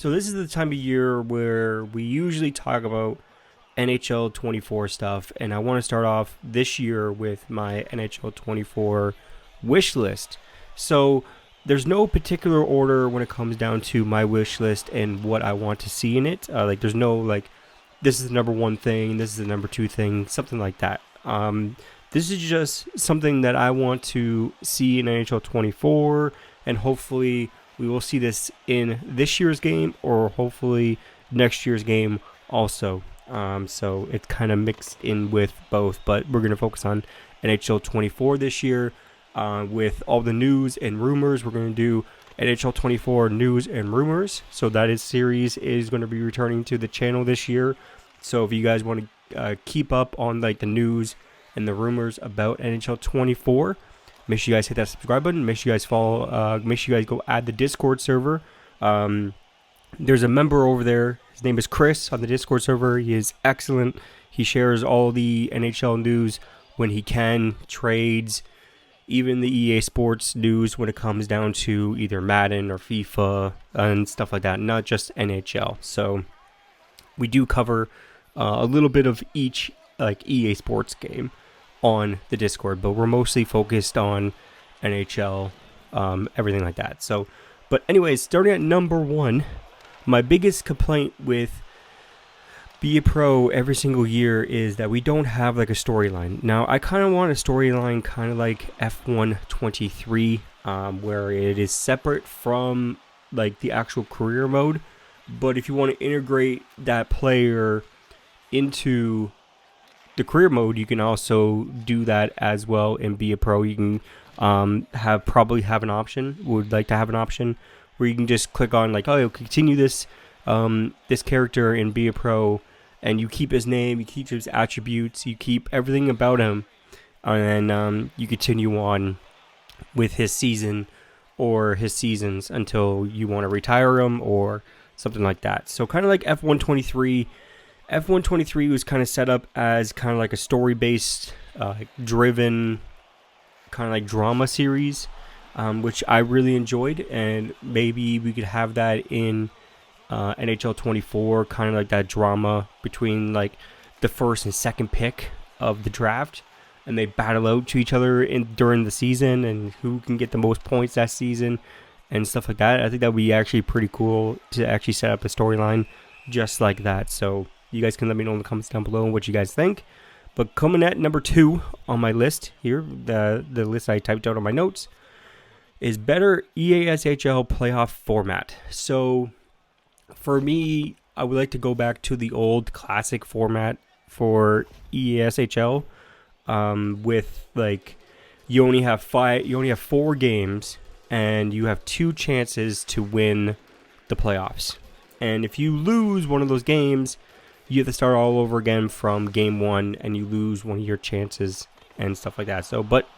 So this is the time of year where we usually talk about NHL 24 stuff, and I want to start off this year with my NHL 24 wish list. So there's no particular order when it comes down to my wish list and what I want to see in it. There's no this is the number one thing, this is the number two thing, something like that. This is just something that I want to see in NHL 24, and hopefully we will see this in this year's game, or hopefully next year's game also. So it's kind of mixed in with both, but we're going to focus on NHL 24 this year. With all the news and rumors, we're going to do NHL 24 news and rumors. So that series is going to be returning to the channel this year. So if you guys want to keep up on the news and the rumors about NHL 24, make sure you guys hit that subscribe button. Make sure you guys follow. Make sure you guys go add the Discord server. There's a member over there. His name is Chris on the Discord server. He is excellent. He shares all the NHL news when he can, trades, even the EA Sports news when it comes down to either Madden or FIFA and stuff like that, not just NHL. So we do cover a little bit of each EA Sports game on the Discord, but we're mostly focused on NHL, everything like that. So, but anyways, starting at number one, my biggest complaint with Be a Pro every single year is that we don't have a storyline. Now, I kind of want a storyline kind of like F1 23, where it is separate from the actual career mode. But if you want to integrate that player into the career mode, you can also do that as well in Be a Pro. You can probably have an option, would like to have an option where you can just click on continue this this character in Be a Pro, and you keep his name, you keep his attributes, you keep everything about him, and then you continue on with his season or his seasons until you want to retire him or something like that. So kind of like F1 23. F1 23 was kind of set up as kind of a story-based, driven, kind of drama series, which I really enjoyed, and maybe we could have that in NHL 24, kind of like that drama between the first and second pick of the draft, and they battle out to each other during the season, and who can get the most points that season and stuff like that. I think that would be actually pretty cool to actually set up a storyline just like that. So you guys can let me know in the comments down below what you guys think. But coming at number two on my list here, the list I typed out on my notes, is better EASHL playoff format. So for me, I would like to go back to the old classic format for EASHL, with you only have 4 games, and you have 2 chances to win the playoffs. And if you lose one of those games, you have to start all over again from game 1, and you lose one of your chances and stuff like that. So, but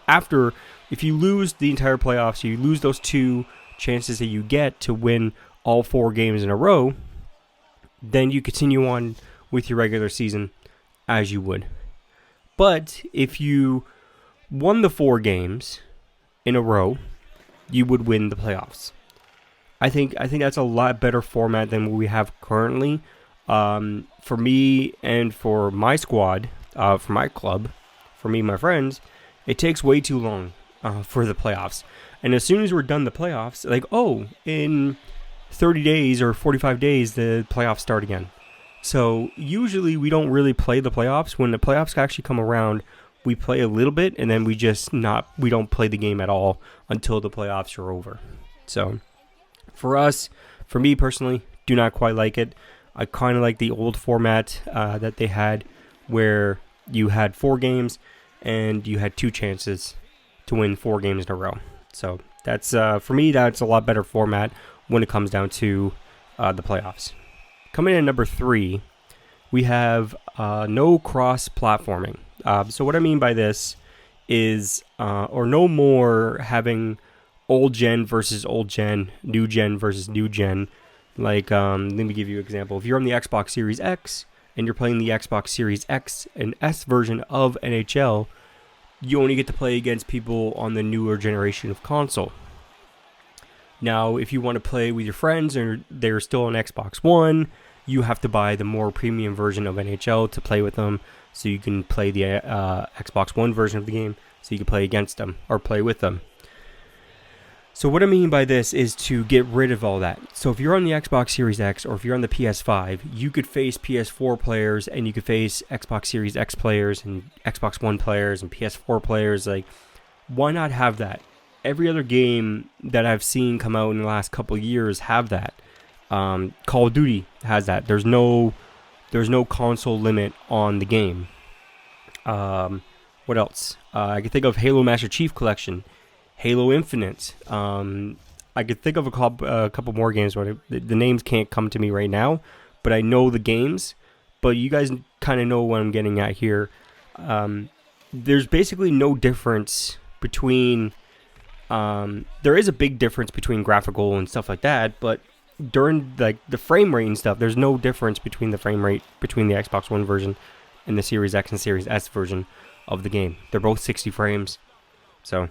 if you lose the entire playoffs, you lose those 2 chances that you get to win all 4 games in a row, then you continue on with your regular season as you would. But if you won the 4 games in a row, you would win the playoffs. I think that's a lot better format than what we have currently. For me and for my squad, for my club, for me and my friends, it takes way too long for the playoffs. And as soon as we're done the playoffs, in 30 days or 45 days, the playoffs start again. So usually we don't really play the playoffs. When the playoffs actually come around, we play a little bit, and then we don't play the game at all until the playoffs are over. So for me personally, do not quite like it. I kind of like the old format that they had, where you had 4 games and you had 2 chances to win 4 games in a row. So that's for me, that's a lot better format when it comes down to the playoffs. Coming in at number 3, we have no cross-platforming. So what I mean by this is, or no more having old gen versus old gen, new gen versus new gen. Let me give you an example. If you're on the Xbox Series X and you're playing the Xbox Series X and S version of NHL, you only get to play against people on the newer generation of console. Now, if you want to play with your friends and they're still on Xbox One, you have to buy the more premium version of NHL to play with them, so you can play the Xbox One version of the game, so you can play against them or play with them. So what I mean by this is to get rid of all that. So if you're on the Xbox Series X or if you're on the PS5, you could face PS4 players and you could face Xbox Series X players and Xbox One players and PS4 players. Like, why not have that? Every other game that I've seen come out in the last couple of years have that. Call of Duty has that. There's no console limit on the game. What else? I can think of Halo Master Chief Collection. Halo Infinite. I could think of a couple more games, but the names can't come to me right now. But I know the games. But you guys kind of know what I'm getting at here. There's basically no difference between. There is a big difference between graphical and stuff like that, but during like the frame rate and stuff, there's no difference between the frame rate between the Xbox One version and the Series X and Series S version of the game. They're both 60 frames, so.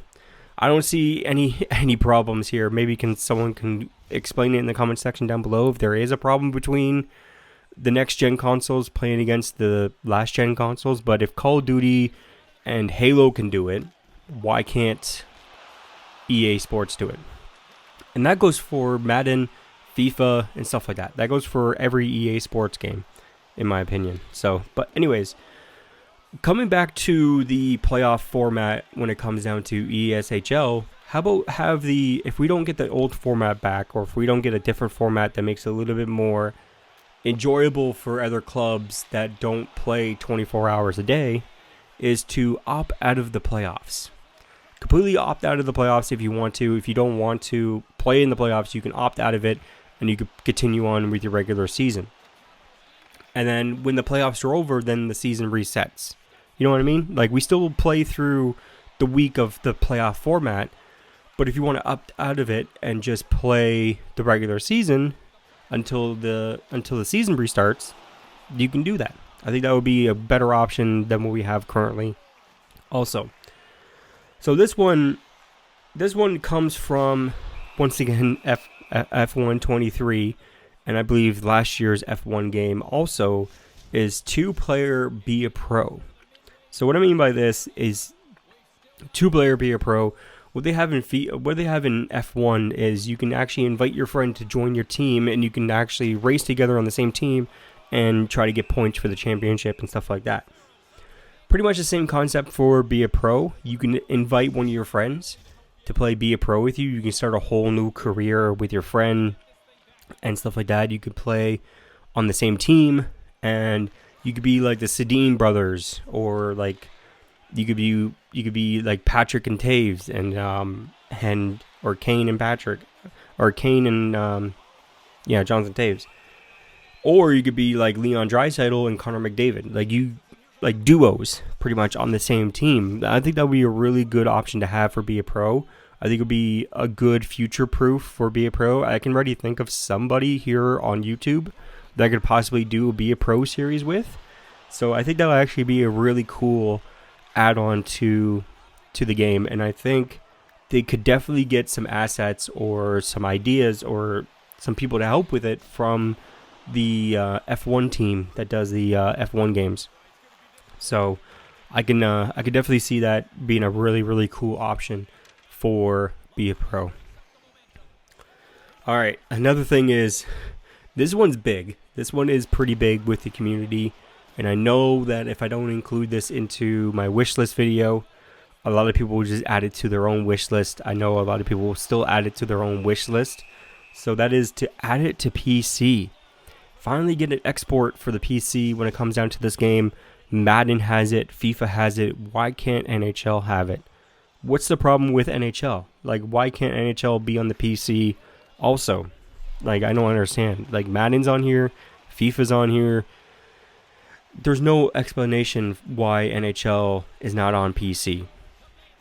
I don't see any problems here. Maybe someone can explain it in the comment section down below if there is a problem between the next gen consoles playing against the last gen consoles. But if Call of Duty and Halo can do it, why can't EA Sports do it? And that goes for Madden, FIFA, and stuff like that. That goes for every EA Sports game, in my opinion. So, but anyways. Coming back to the playoff format when it comes down to ESHL, how about if we don't get the old format back, or if we don't get a different format that makes it a little bit more enjoyable for other clubs that don't play 24 hours a day, is to opt out of the playoffs. Completely opt out of the playoffs if you want to. If you don't want to play in the playoffs, you can opt out of it and you can continue on with your regular season. And then when the playoffs are over, then the season resets. You know what I mean? Like, we still play through the week of the playoff format, but if you want to opt out of it and just play the regular season until the season restarts, you can do that. I think that would be a better option than what we have currently. Also, so this one comes from, once again, F1 23, and I believe last year's F1 game also is 2-player be a pro. So what I mean by this is 2-player be a pro. What they have in F1 is you can actually invite your friend to join your team, and you can actually race together on the same team and try to get points for the championship and stuff like that. Pretty much the same concept for be a pro. You can invite one of your friends to play be a pro with you. You can start a whole new career with your friend and stuff like that. You could play on the same team, and you could be like the Sedin brothers, or like you could be like Patrick and Taves, or Kane and Patrick, or Kane and Jonathan Taves, or you could be like Leon Draisaitl and Connor McDavid, like duos pretty much on the same team. I think that would be a really good option to have for Be a Pro. I think it would be a good future proof for Be a Pro. I can already think of somebody here on YouTube that I could possibly do a Be a Pro series with. So I think that will actually be a really cool add-on to the game. And I think they could definitely get some assets or some ideas or some people to help with it from the F1 team that does the F1 games. So I could definitely see that being a really, really cool option for Be a Pro. All right, another thing is, this one's big. This one is pretty big with the community, and I know that if I don't include this into my wish list video, a lot of people will just add it to their own wish list. I know a lot of people will still add it to their own wish list. So that is to add it to PC. Finally get an export for the PC when it comes down to this game. Madden has it, FIFA has it. Why can't NHL have it? What's the problem with NHL? Like, why can't NHL be on the PC also? Like, I don't understand. Like, Madden's on here, FIFA's on here. There's no explanation why NHL is not on PC.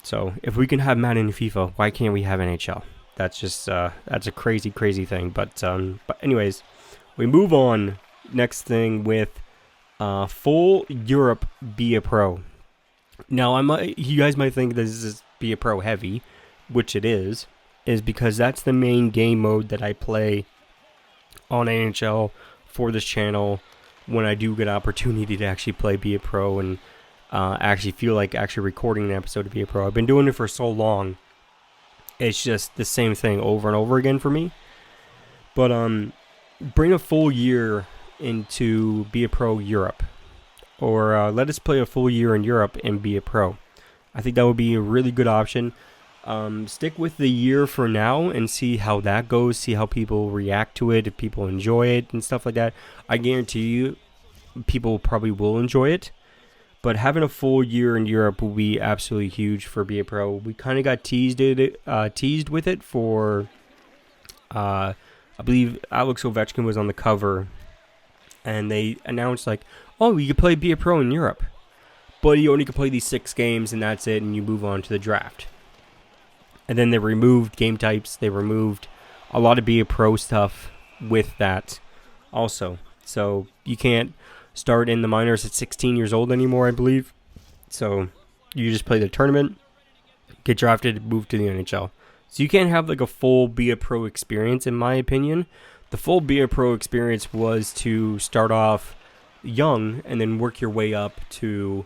So, if we can have Madden and FIFA, why can't we have NHL? That's just, that's a crazy, crazy thing. But anyways, we move on. Next thing with full Europe Be a Pro. Now, you guys might think this is Be a Pro heavy, which it is. is because that's the main game mode that I play on NHL for this channel when I do get an opportunity to actually play Be a Pro and actually feel like actually recording an episode of Be a Pro. I've been doing it for so long. It's just the same thing over and over again for me. But bring a full year into Be a Pro Europe. Or let us play a full year in Europe and Be a Pro. I think that would be a really good option. Stick with the year for now and see how that goes. See how people react to it, if people enjoy it and stuff like that. I guarantee you people probably will enjoy it. But having a full year in Europe will be absolutely huge for Be a Pro. We kind of got teased with it for, I believe Alex Ovechkin was on the cover. And they announced like, oh, you can play Be a Pro in Europe. But you only can play these 6 games and that's it. And you move on to the draft. And then they removed game types. They removed a lot of Be a Pro stuff with that also. So you can't start in the minors at 16 years old anymore, I believe. So you just play the tournament, get drafted, move to the NHL. So you can't have like a full Be a Pro experience, in my opinion. The full Be a Pro experience was to start off young and then work your way up to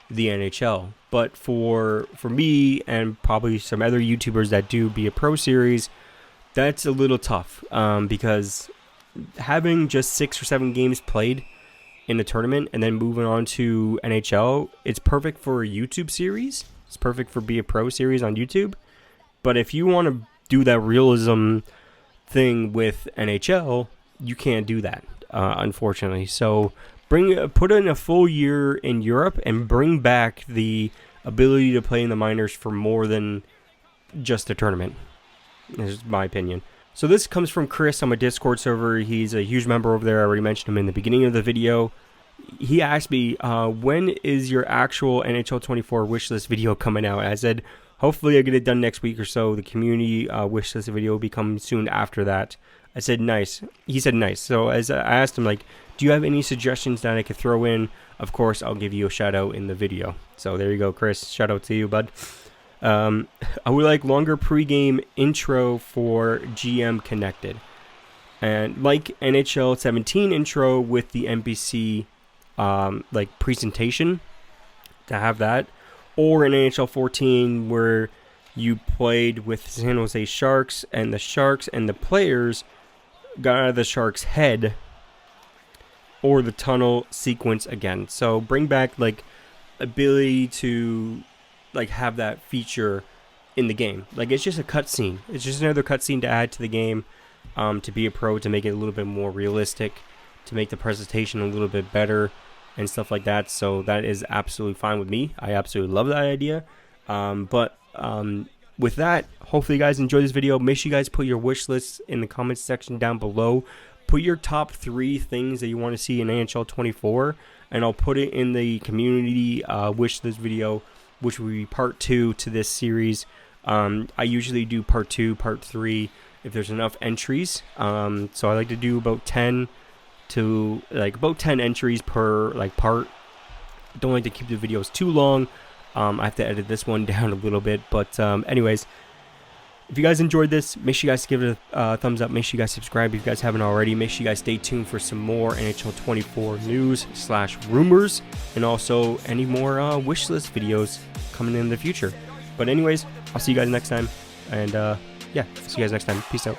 the NHL. But for me and probably some other YouTubers that do Be a Pro series, that's a little tough because having just 6 or 7 games played in a tournament and then moving on to NHL, it's perfect for a YouTube series. It's perfect for Be a Pro series on YouTube. But if you want to do that realism thing with NHL, you can't do that, unfortunately. So put in a full year in Europe and bring back the ability to play in the minors for more than just a tournament. This is my opinion. So this comes from Chris on my Discord server. He's a huge member over there. I already mentioned him in the beginning of the video. He asked me, when is your actual NHL 24 wishlist video coming out? I said, hopefully I get it done next week or so. The community wishlist video will be coming soon after that. I said, nice. He said, nice. So as I asked him, like, do you have any suggestions that I could throw in? Of course, I'll give you a shout out in the video. So there you go, Chris. Shout out to you, bud. I would like longer pregame intro for GM Connected. And like NHL 17 intro with the NBC like presentation, to have that. Or in NHL 14 where you played with San Jose Sharks and the players got out of the Sharks' head, or the tunnel sequence again. So bring back like ability to like have that feature in the game. Like it's just a cutscene. It's just another cutscene to add to the game, to Be a Pro, to make it a little bit more realistic, to make the presentation a little bit better and stuff like that. So that is absolutely fine with me. I absolutely love that idea. But with that, hopefully you guys enjoyed this video. Make sure you guys put your wish lists in the comments section down below. Put your top 3 things that you want to see in NHL 24, and I'll put it in the community wish list video, which will be part 2 to this series. I usually do part 2, part 3 if there's enough entries. So I like to do about 10 entries per like part. Don't like to keep the videos too long. I have to edit this one down a little bit, but anyways, if you guys enjoyed this, make sure you guys give it a thumbs up. Make sure you guys subscribe if you guys haven't already. Make sure you guys stay tuned for some more NHL 24 news / rumors, and also any more wish list videos coming in the future. But anyways, I'll see you guys next time, and yeah, see you guys next time. Peace out.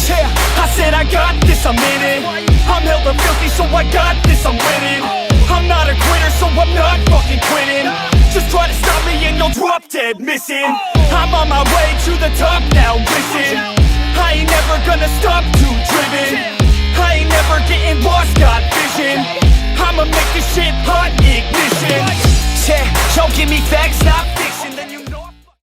Yeah, I said I got this, I'm in it. I'm hella filthy, so I got this, I'm winning. I'm not a quitter, so I'm not fucking quitting. Just try to stop me and you'll drop dead missing. I'm on my way to the top now, listen. I ain't never gonna stop, too driven. I ain't never getting lost, got vision. I'ma make this shit hot, ignition. Yeah, don't give me facts, not